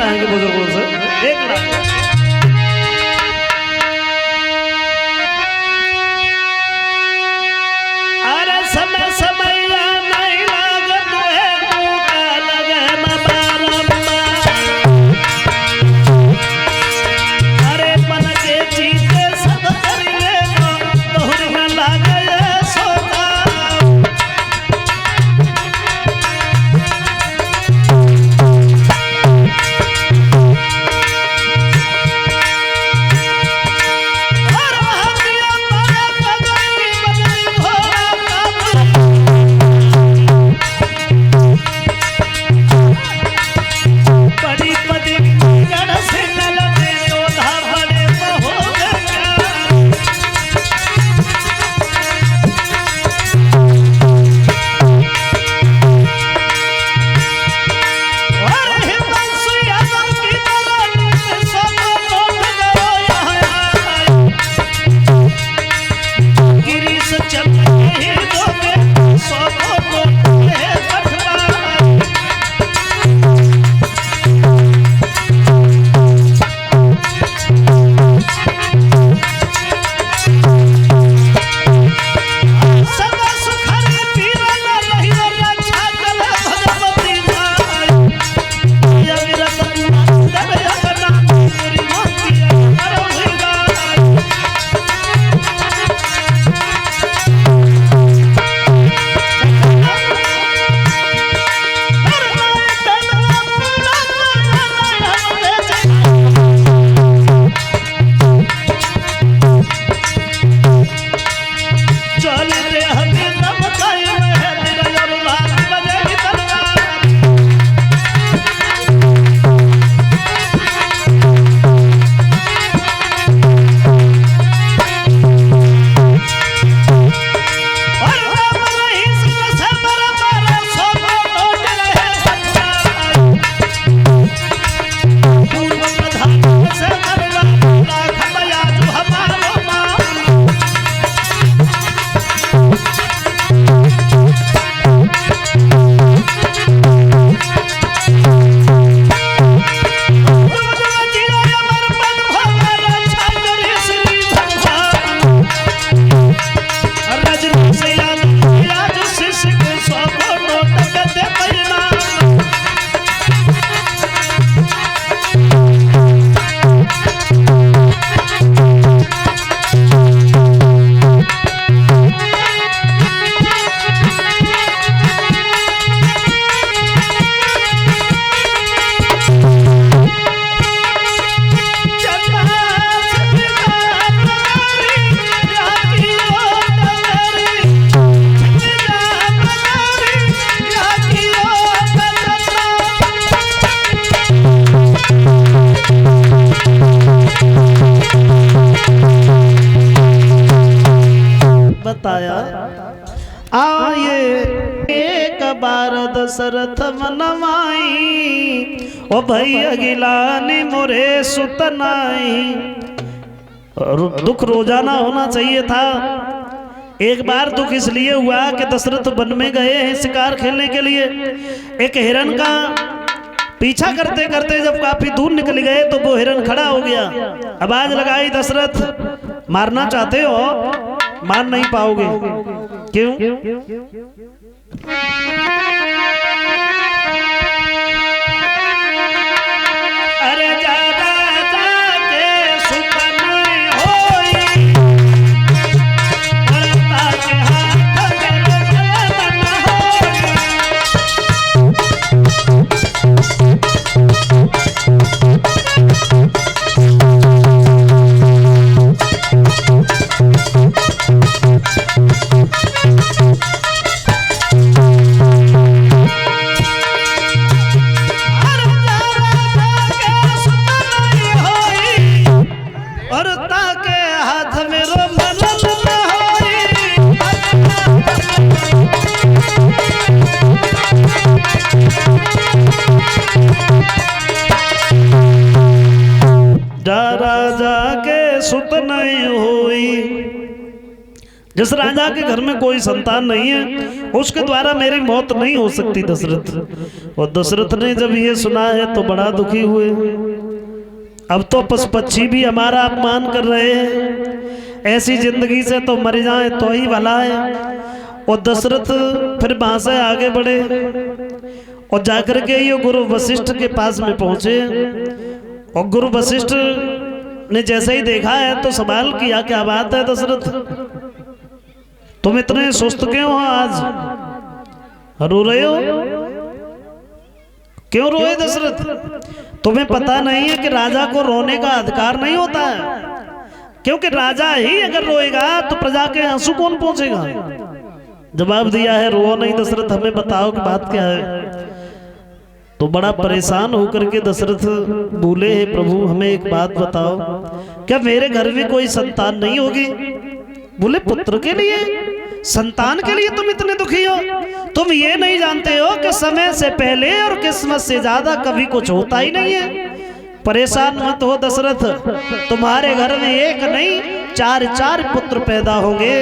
चाहेंगे बुजुर्गों से। एक लाख समय समय नहीं लागत है मौका लगे न बारंबार। अरे मन के चीते सब करिए तोहर न लागे सोता। बताया आये एक बार दशरथ मनमाई ओ भैया गिलानी मोरे सुतनाई। दुख रोजाना होना चाहिए था। एक बार दुख इसलिए हुआ कि दशरथ वन में गए हैं शिकार खेलने के लिए। एक हिरण का पीछा करते करते जब काफी दूर निकल गए तो वो हिरण खड़ा हो गया। आवाज लगाई, दशरथ मारना चाहते हो, मार नहीं पाओगे। क्यों? अरे जाके सुतनाई होई औरता के हाथ में होई। जिस राजा के घर में कोई संतान नहीं है उसके द्वारा मेरी मौत नहीं हो सकती दशरथ। और दशरथ ने जब ये सुना है तो बड़ा दुखी हुए। अब तो पशु पक्षी भी हमारा अपमान कर रहे हैं, ऐसी जिंदगी से तो मर जाए तो ही भला है। और दशरथ फिर वहां से आगे बढ़े और जाकर के ये गुरु वशिष्ठ के पास में पहुंचे। और गुरु वशिष्ठ ने जैसे ही देखा है तो सवाल किया, क्या बात है दशरथ, तुम इतने सुस्त क्यों हो आज, रो रहे हो, क्यों रोए दशरथ? तुम्हें पता नहीं है कि राजा को रोने का अधिकार नहीं होता है, क्योंकि राजा ही अगर रोएगा तो प्रजा के आंसू कौन पहुंचेगा। जवाब दिया है, रो नहीं दशरथ, हमें बताओ कि बात क्या है। तो बड़ा परेशान होकर के दशरथ बोले, हे प्रभु हमें एक बात बताओ, क्या मेरे घर में कोई संतान नहीं होगी? बोले, पुत्र के लिए, संतान के लिए तुम इतने दुखी हो? तुम ये नहीं जानते हो कि समय से पहले और किस्मत से ज्यादा कभी कुछ होता ही नहीं है। परेशान मत हो दशरथ, तुम्हारे घर में एक नहीं 4 पुत्र पैदा होंगे।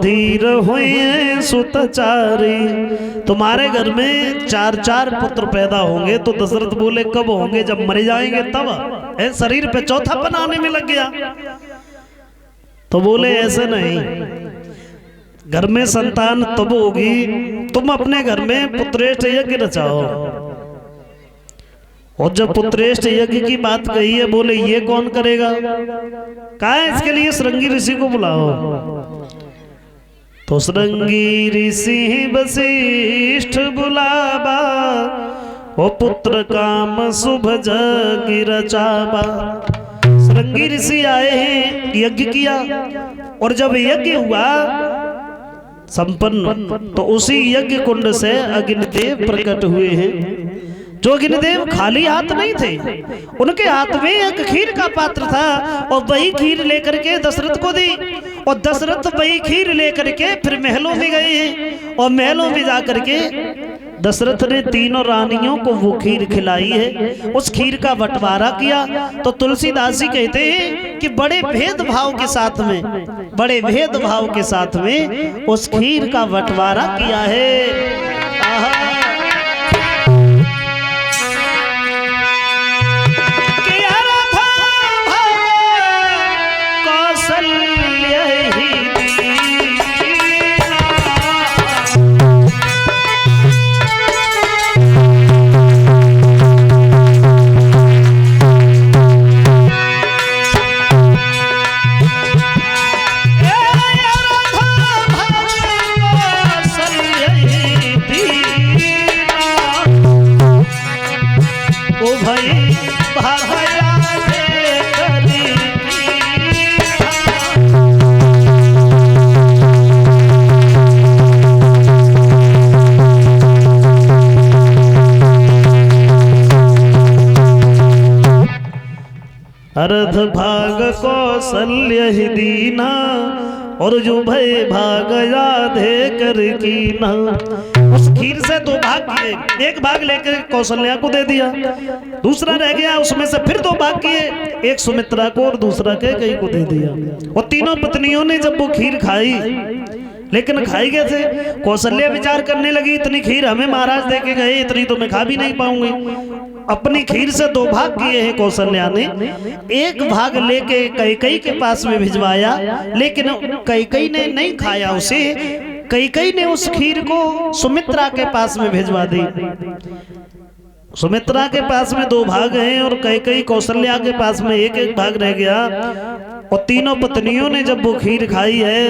धीर हुए सुतचारी, तुम्हारे घर में 4 पुत्र पैदा होंगे। तो दशरथ बोले, कब होंगे? जब मर जाएंगे तब। शरीर पे चौथापन आने में लग गया। तो बोले, ऐसे नहीं, घर में संतान तब होगी, तुम अपने घर में पुत्रेष्ठ यज्ञ रचाओ। और जब पुत्रेष्ठ यज्ञ की बात कही है, बोले ये कौन करेगा? कहा है इसके लिए श्रृंगी ऋषि को बुलाओ। तो श्रृंगी ऋषि वशिष्ठ बुलावा, ओ पुत्र काम शुभ जग रचावा। श्रृंगी ऋषि आए हैं, यज्ञ किया, और जब यज्ञ हुआ संपन्न, तो उसी यज्ञ कुंड से अग्निदेव प्रकट हुए हैं। जो अग्निदेव खाली हाथ नहीं थे, उनके हाथ में एक खीर का पात्र था, और वही खीर लेकर के दशरथ को दी। और दशरथ वही खीर लेकर के फिर महलों में गए हैं, और महलों में जाकर के दशरथ ने तीनों रानियों को वो खीर खिलाई है। उस खीर का बंटवारा किया। तो तुलसीदास जी कहते हैं कि बड़े भेदभाव के साथ में, बड़े भेदभाव के साथ में उस खीर का बंटवारा किया है। अर्ध भाग कौशल्य ही दीना, और जो भय भाग याधे कर कीना। उस खीर से 2 भाग किए, एक भाग लेकर कौशल्या को दे दिया, दूसरा रह गया, उसमें से फिर 2 भाग किए, एक सुमित्रा को और दूसरा कैकेयी को दे दिया। और तीनों पत्नियों ने जब वो खीर खाई, लेकिन खाई कैसे? कौशल्या विचार करने लगी, इतनी खीर हमें महाराज दे के गए, इतनी तो मैं खा भी नहीं पाऊंगी। अपनी खीर से 2 भाग किए हैं कौशल्या ने, एक भाग लेके कैकेयी के पास में भिजवाया, लेकिन कैकेयी ने नहीं खाया उसे। कैकेयी ने उस खीर को सुमित्रा के पास में भिजवा दी। सुमित्रा के पास में 2 भाग हैं और कैकेयी कौशल्या के पास में एक भाग रह गया। और तीनों पत्नियों ने जब वो खीर खाई है,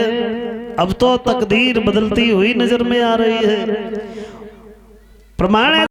अब तो तकदीर बदलती हुई नजर में आ रही है। प्रमाण है